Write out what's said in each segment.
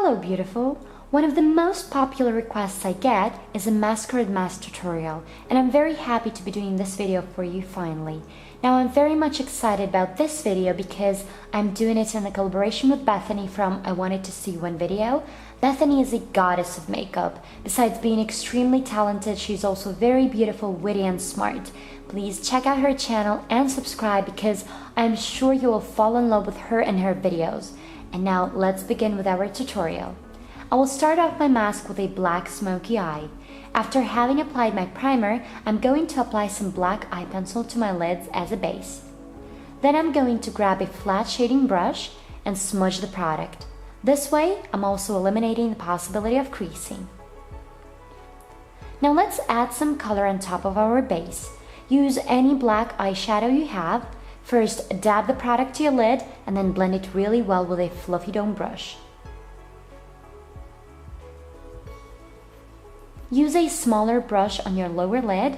Hello beautiful! One of the most popular requests I get is a masquerade mask tutorial, and I'm very happy to be doing this video for you finally. Now I'm very much excited about this video because I'm doing it in a collaboration with Bethany from I Wanted to See One video. Bethany is a goddess of makeup. Besides being extremely talented, she's also very beautiful, witty and smart. Please check out her channel and subscribe because I'm sure you will fall in love with her and her videos. And now let's begin with our tutorial. I will start off my mask with a black smoky eye. After having applied my primer, I'm going to apply some black eye pencil to my lids as a base. Then I'm going to grab a flat shading brush and smudge the product. This way, I'm also eliminating the possibility of creasing. Now let's add some color on top of our base. Use any black eyeshadow you have. First, dab the product to your lid and then blend it really well with a fluffy dome brush. Use a smaller brush on your lower lid,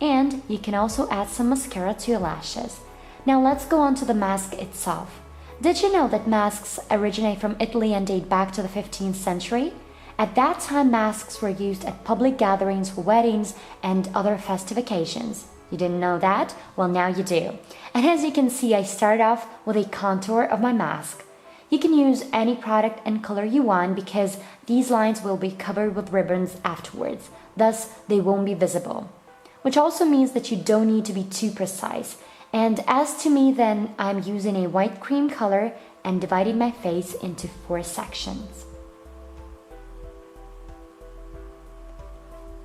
and you can also add some mascara to your lashes. Now let's go on to the mask itself. Did you know that masks originate from Italy and date back to the 15th century? At that time, masks were used at public gatherings for weddings and other festive occasions. You didn't know that? Well, now you do. And as you can see, I start off with a contour of my mask. You can use any product and color you want because these lines will be covered with ribbons afterwards, thus they won't be visible. Which also means that you don't need to be too precise. And as to me, then I'm using a white cream color and dividing my face into 4 sections.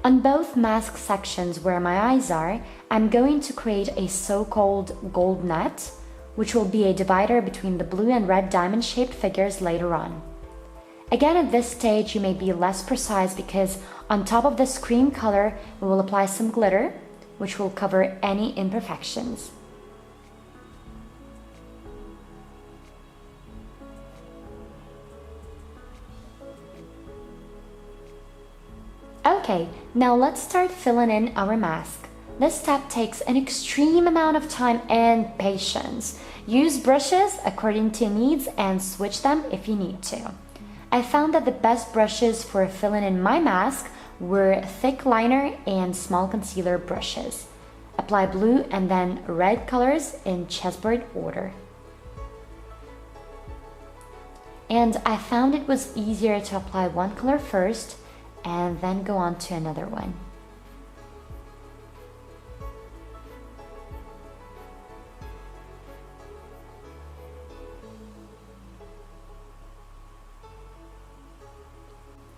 On both mask sections where my eyes are, I'm going to create a so-called gold net, which will be a divider between the blue and red diamond-shaped figures later on. Again, at this stage, you may be less precise because on top of this cream color, we will apply some glitter, which will cover any imperfections. Okay, now let's start filling in our mask. This step takes an extreme amount of time and patience. Use brushes according to your needs and switch them if you need to. I found that the best brushes for filling in my mask were thick liner and small concealer brushes. Apply blue and then red colors in chessboard order. And I found it was easier to apply one color first and then go on to another one.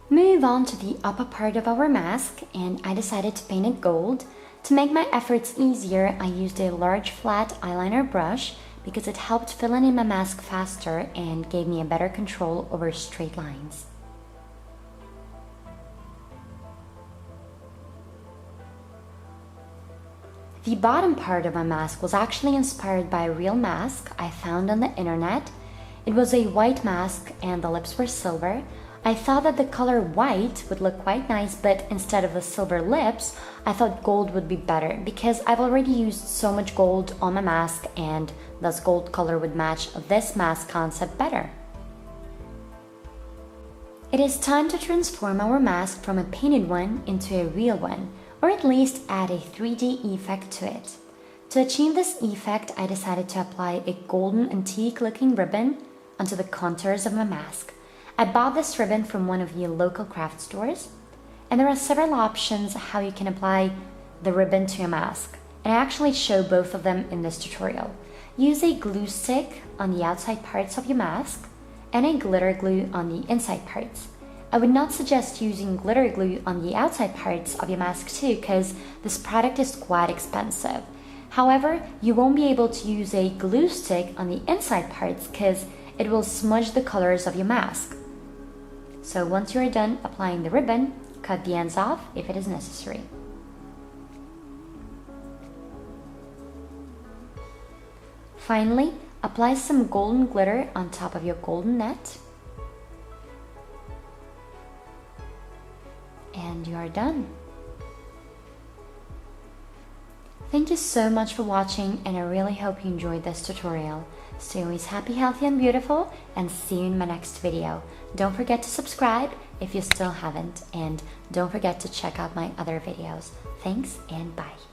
Move on to the upper part of our mask, and I decided to paint it gold. To make my efforts easier, I used a large flat eyeliner brush because it helped fill in my mask faster and gave me a better control over straight lines. The bottom part of my mask was actually inspired by a real mask I found on the internet. It was a white mask and the lips were silver. I thought that the color white would look quite nice, but instead of the silver lips, I thought gold would be better because I've already used so much gold on my mask and thus gold color would match this mask concept better. It is time to transform our mask from a painted one into a real one, or at least add a 3D effect to it. To achieve this effect, I decided to apply a golden antique looking ribbon onto the contours of my mask. I bought this ribbon from one of the local craft stores, and there are several options how you can apply the ribbon to your mask, and I actually show both of them in this tutorial. Use a glue stick on the outside parts of your mask and a glitter glue on the inside parts. I would not suggest using glitter glue on the outside parts of your mask too because this product is quite expensive. However, you won't be able to use a glue stick on the inside parts because it will smudge the colors of your mask. So once you are done applying the ribbon, cut the ends off if it is necessary. Finally, apply some golden glitter on top of your golden net. And you are done. Thank you so much for watching, and I really hope you enjoyed this tutorial. Stay always happy, healthy, and beautiful, and see you in my next video. Don't forget to subscribe if you still haven't, and don't forget to check out my other videos. Thanks and bye.